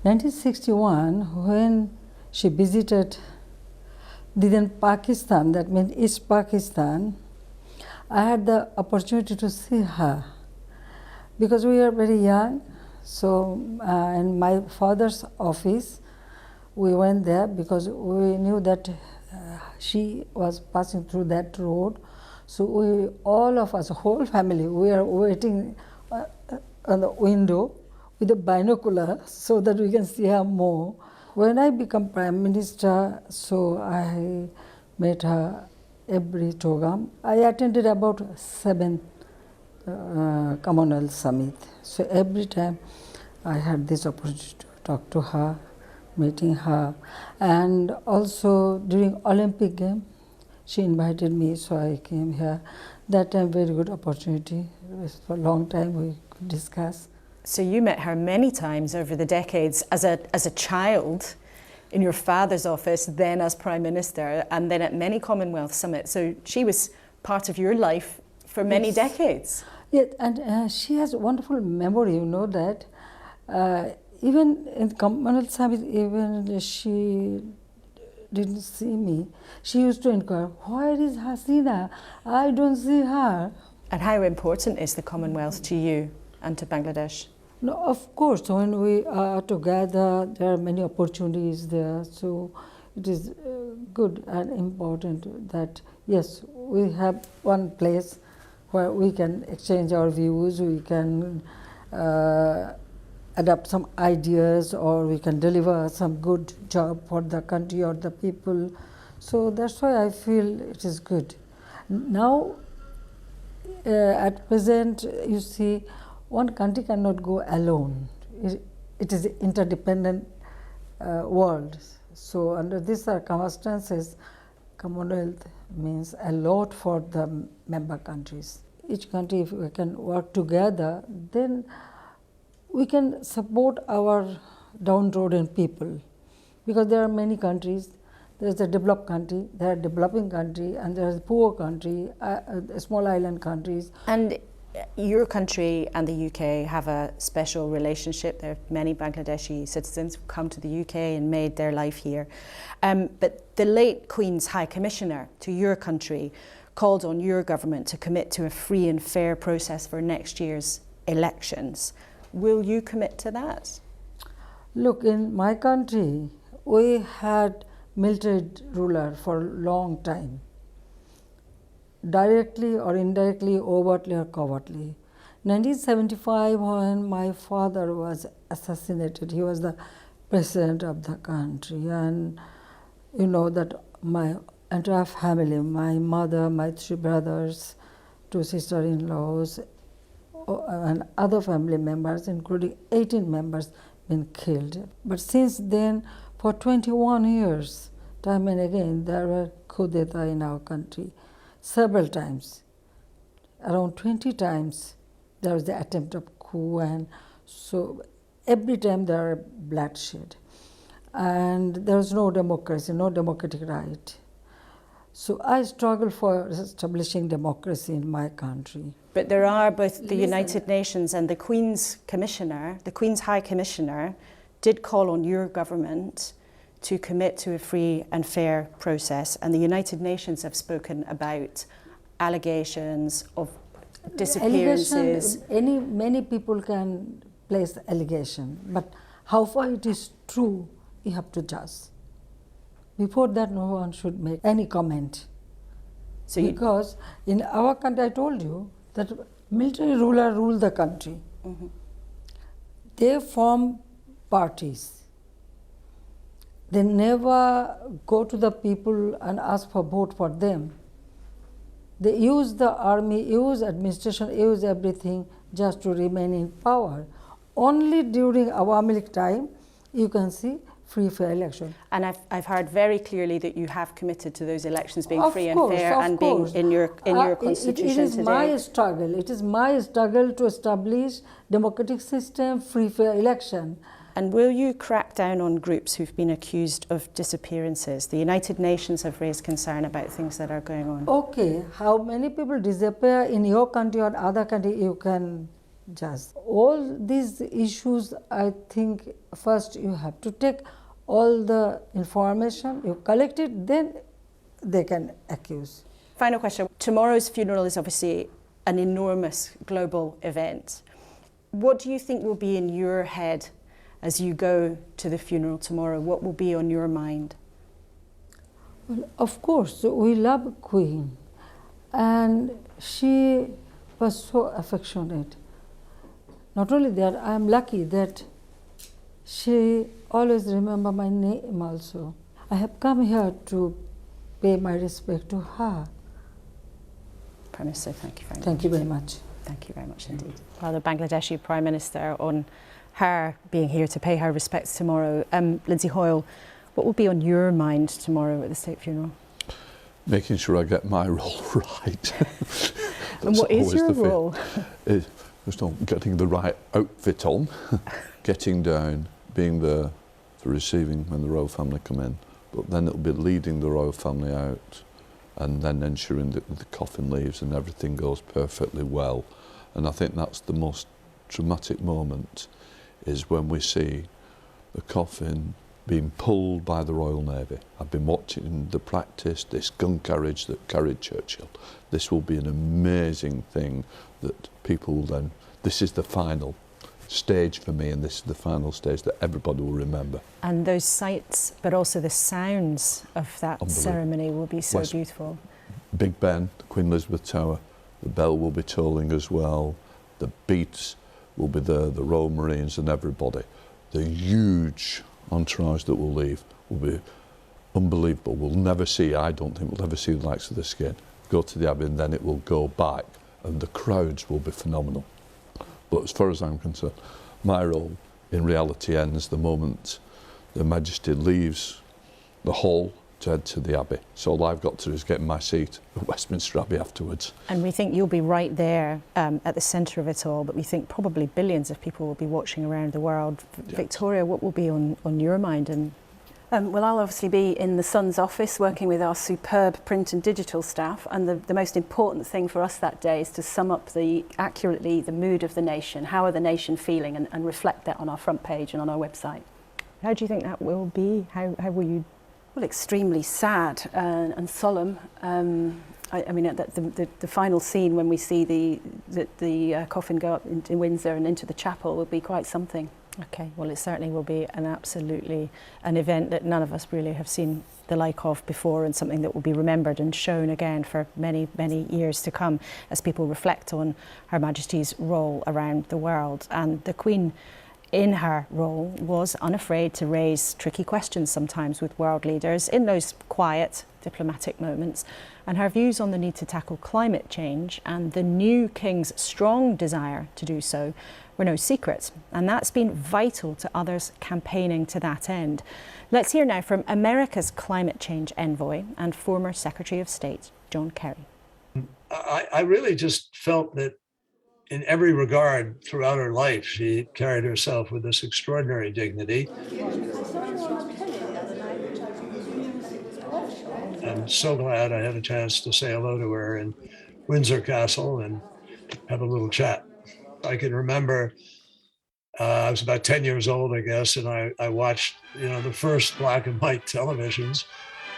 1961, when she visited then Pakistan, that means East Pakistan, I had the opportunity to see her because we were very young. So in my father's office, we went there because we knew that she was passing through that road. So we, all of us, whole family, we are waiting on the window with a binocular so that we can see her more. When I became Prime Minister, so I met her every program. I attended about 7 Commonwealth Summit. So every time I had this opportunity to talk to her, meeting her. And also during Olympic game, she invited me, so I came here. That time, very good opportunity. For a long time we could discuss. So you met her many times over the decades as a child. in your father's office, then as Prime Minister, and then at many Commonwealth summits. So she was part of your life for many Yes. decades. Yeah, and she has wonderful memory, you know that. Even in Commonwealth Summit, even she didn't see me. She used to inquire, where is Hasina? I don't see her. And how important is the Commonwealth to you and to Bangladesh? No, of course, when we are together, there are many opportunities there. So it is good and important that, yes, we have one place where we can exchange our views, we can adapt some ideas, or we can deliver some good job for the country or the people. So that's why I feel it is good. Now, at present, you see, one country cannot go alone. It is an interdependent world. So under these circumstances, Commonwealth means a lot for the member countries. Each country, if we can work together, then we can support our downtrodden people, because there are many countries. There is a developed country, there are developing country, and there is a poor country, small island countries. And your country and the UK have a special relationship. There are many Bangladeshi citizens who come to the UK and made their life here. But the late Queen's High Commissioner to your country called on your government to commit to a free and fair process for next year's elections. Will you commit to that? Look, in my country, we had military ruler for a long time, directly or indirectly, overtly or covertly. 1975, when my father was assassinated, he was the president of the country, and you know that my entire family, my mother, my 3 brothers, 2 sister-in-laws, and other family members, including 18 members, been killed. But since then, for 21 years, time and again, there were coup d'etat in our country. Several times, around 20 times, there was the attempt of coup, and so every time there are bloodshed. And there was no democracy, no democratic right. So I struggle for establishing democracy in my country. But there are both the United Nations and the Queen's Commissioner, the Queen's High Commissioner, did call on your government to commit to a free and fair process. And the United Nations have spoken about allegations of disappearances. Many people can place allegation, but how far it is true, you have to judge. Before that, no one should make any comment. So because in our country, I told you that military ruler rule the country. Mm-hmm. They form parties. They never go to the people and ask for vote for them. They use the army, use administration, use everything just to remain in power. Only during Awami League time, you can see free, fair election. And I've heard very clearly that you have committed to those elections being Of free course, and fair of and course. being in your constitution it is today. my struggle. It is my struggle to establish democratic system, free, fair election. And will you crack down on groups who've been accused of disappearances? The United Nations have raised concern about things that are going on. Okay, how many people disappear in your country or other country, you can judge. All these issues, I think first you have to take all the information, you collect it, then they can accuse. Final question. Tomorrow's funeral is obviously an enormous global event. What do you think will be in your head as you go to the funeral tomorrow? What will be on your mind? Well, of course, we love Queen, and she was so affectionate. Not only that, I am lucky that she always remember my name also. I have come here to pay my respect to her. Prime Minister, thank you very much. Thank you very much. Thank you very much indeed. Well, the Bangladeshi Prime Minister, on her being here to pay her respects tomorrow. Lindsay Hoyle, what will be on your mind tomorrow at the state funeral? Making sure I get my role right. And what is your role? Just on getting the right outfit on, getting down, being there for receiving when the royal family come in, but then it'll be leading the royal family out and then ensuring that the coffin leaves and everything goes perfectly well. And I think that's the most dramatic moment, is when we see the coffin being pulled by the Royal Navy. I've been watching the practice, this gun carriage that carried Churchill. This will be an amazing thing that people will then, this is the final stage for me, and this is the final stage that everybody will remember. And those sights, but also the sounds of that ceremony will be so beautiful. Big Ben, Queen Elizabeth Tower, the bell will be tolling as well, the beats will be there, the Royal Marines and everybody. The huge entourage that will leave will be unbelievable. We'll never see, I don't think we'll ever see the likes of this again. Go to the Abbey and then it will go back, and the crowds will be phenomenal. But as far as I'm concerned, my role in reality ends the moment Their Majesty leaves the hall to head to the Abbey. So all I've got to do is get in my seat at Westminster Abbey afterwards. And we think you'll be right there at the centre of it all, but we think probably billions of people will be watching around the world. Yeah. Victoria, what will be on your mind? And well, I'll obviously be in the Sun's office working with our superb print and digital staff, and the most important thing for us that day is to sum up accurately the mood of the nation. How are the nation feeling, and reflect that on our front page and on our website. How do you think that will be? How will you? Well, extremely sad and solemn. I mean, the final scene when we see the coffin go up in Windsor and into the chapel will be quite something. Okay, well, it certainly will be an event that none of us really have seen the like of before, and something that will be remembered and shown again for many, many years to come as people reflect on Her Majesty's role around the world. And the Queen, in her role, was unafraid to raise tricky questions sometimes with world leaders in those quiet diplomatic moments, and her views on the need to tackle climate change and the new King's strong desire to do so were no secret, and that's been vital to others campaigning to that end. Let's hear now from America's climate change envoy and former Secretary of State, John Kerry. I really just felt that in every regard throughout her life, she carried herself with this extraordinary dignity. I'm so glad I had a chance to say hello to her in Windsor Castle and have a little chat. I can remember I was about 10 years old, I guess, and I watched, the first black and white televisions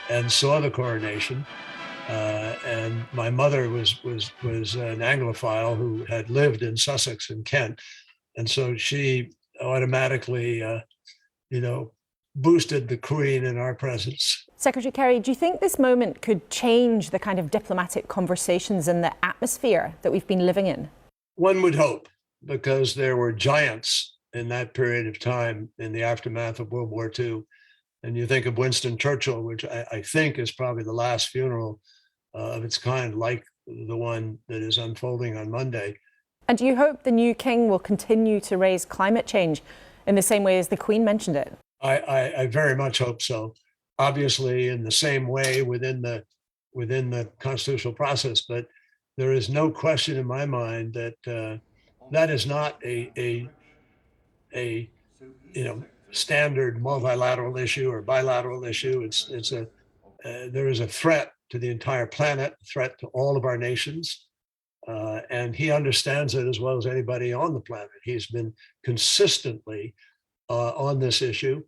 and saw the coronation. And my mother was an Anglophile who had lived in Sussex and Kent, and so she automatically, boosted the Queen in our presence. Secretary Kerry, do you think this moment could change the kind of diplomatic conversations and the atmosphere that we've been living in? One would hope, because there were giants in that period of time in the aftermath of World War II. And you think of Winston Churchill, which I think is probably the last funeral of its kind, like the one that is unfolding on Monday. And do you hope the new King will continue to raise climate change in the same way as the Queen mentioned it? I very much hope so. Obviously, in the same way within the constitutional process, but there is no question in my mind that that is not a standard multilateral issue or bilateral issue. There is a threat to the entire planet, a threat to all of our nations, and he understands it as well as anybody on the planet. He's been consistently on this issue,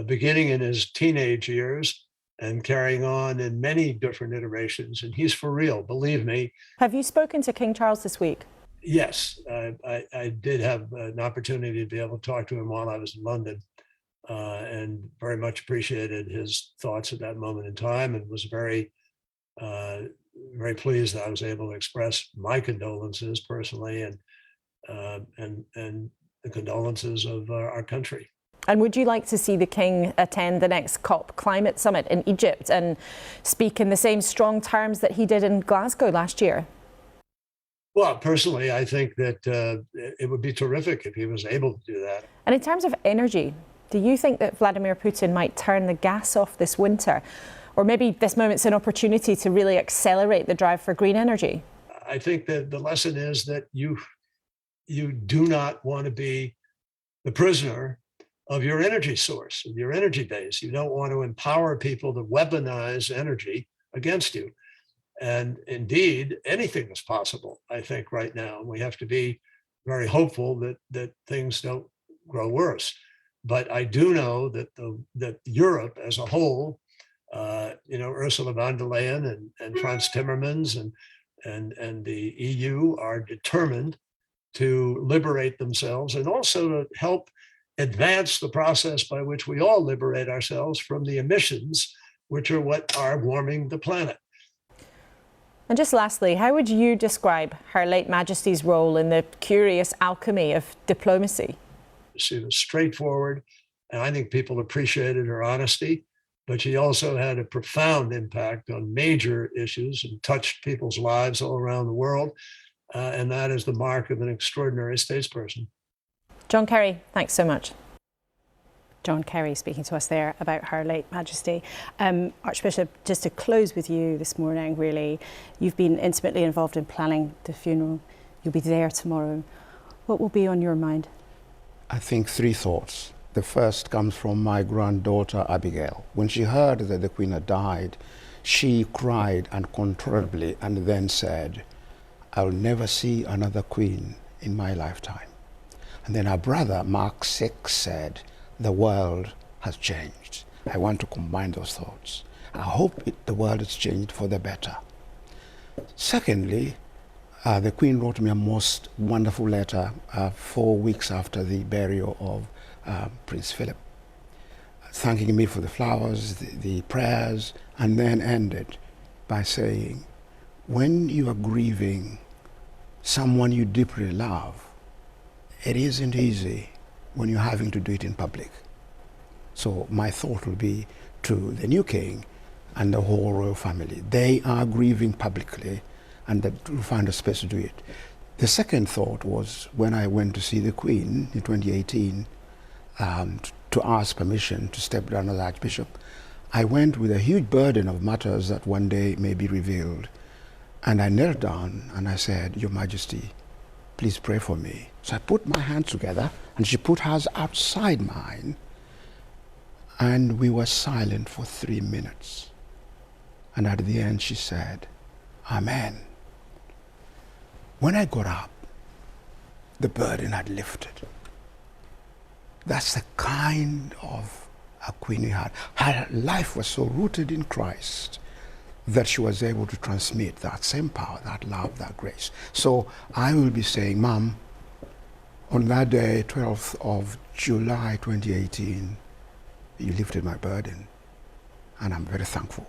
beginning in his teenage years and carrying on in many different iterations, and he's for real, believe me. Have you spoken to King Charles this week? Yes, I did have an opportunity to be able to talk to him while I was in London, and very much appreciated his thoughts at that moment in time, and was very pleased that I was able to express my condolences personally, and the condolences of our country. And would you like to see the King attend the next COP climate summit in Egypt and speak in the same strong terms that he did in Glasgow last year? Well, personally, I think that it would be terrific if he was able to do that. And in terms of energy, do you think that Vladimir Putin might turn the gas off this winter? Or maybe this moment's an opportunity to really accelerate the drive for green energy? I think that the lesson is that you do not want to be the prisoner of your energy source, of your energy base. You don't want to empower people to weaponize energy against you. And indeed, anything is possible, I think, right now. We have to be very hopeful that things don't grow worse. But I do know that Europe as a whole, Ursula von der Leyen and Franz Timmermans and the EU are determined to liberate themselves and also to help advance the process by which we all liberate ourselves from the emissions, which are what are warming the planet. And just lastly, how would you describe Her late Majesty's role in the curious alchemy of diplomacy? She was straightforward, and I think people appreciated her honesty, but she also had a profound impact on major issues and touched people's lives all around the world. And that is the mark of an extraordinary statesperson. John Kerry, thanks so much. John Kerry speaking to us there about Her late Majesty. Archbishop, just to close with you this morning, really, you've been intimately involved in planning the funeral. You'll be there tomorrow. What will be on your mind? I think three thoughts. The first comes from my granddaughter Abigail. When she heard that the Queen had died, she cried uncontrollably and then said, "I'll never see another Queen in my lifetime." And then her brother Mark VI said, "The world has changed." I want to combine those thoughts. I hope the world has changed for the better. Secondly, the Queen wrote me a most wonderful letter 4 weeks after the burial of Prince Philip, thanking me for the flowers, the prayers, and then ended by saying, when you are grieving someone you deeply love, it isn't easy when you're having to do it in public. So my thought will be to the new king and the whole royal family. They are grieving publicly, and that will find a space to do it. The second thought was when I went to see the Queen in 2018 to ask permission to step down as Archbishop. I went with a huge burden of matters that one day may be revealed. And I knelt down and I said, "Your Majesty, please pray for me." So I put my hands together and she put hers outside mine. And we were silent for 3 minutes. And at the end she said, "Amen." When I got up, the burden had lifted. That's the kind of a queen we had. Her life was so rooted in Christ that she was able to transmit that same power, that love, that grace. So I will be saying, "Mom, on that day, 12th of July 2018, you lifted my burden, and I'm very thankful."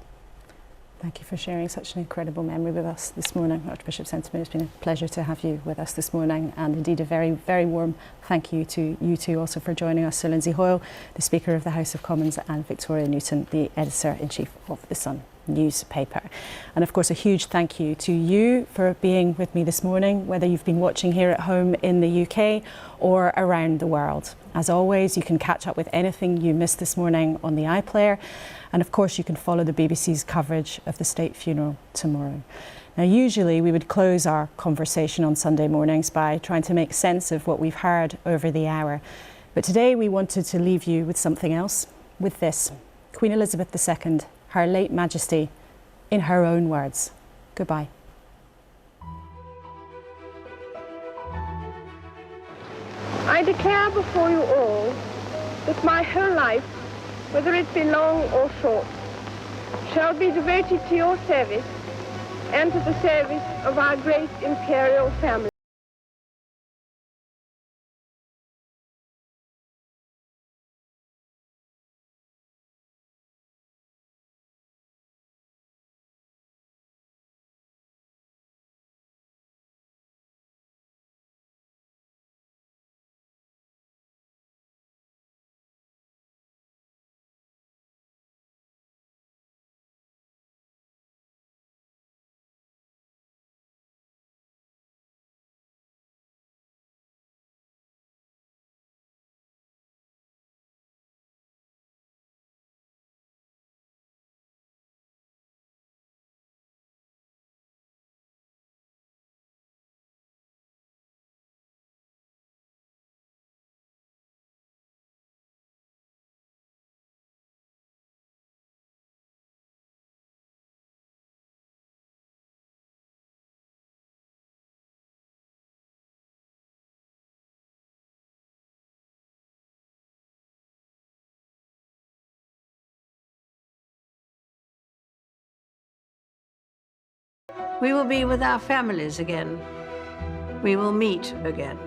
Thank you for sharing such an incredible memory with us this morning, Archbishop Sentiment. It's been a pleasure to have you with us this morning, and indeed a very, very warm thank you to you two also for joining us. Sir Lindsay Hoyle, the Speaker of the House of Commons, and Victoria Newton, the Editor-in-Chief of The Sun newspaper. And of course a huge thank you to you for being with me this morning, whether you've been watching here at home in the UK or around the world. As always, you can catch up with anything you missed this morning on the iPlayer, and of course you can follow the BBC's coverage of the state funeral tomorrow. Now usually we would close our conversation on Sunday mornings by trying to make sense of what we've heard over the hour, but today we wanted to leave you with something else, with this: Queen Elizabeth II, Her late Majesty, in her own words. Goodbye. I declare before you all that my whole life, whether it be long or short, shall be devoted to your service and to the service of our great imperial family. We will be with our families again. We will meet again.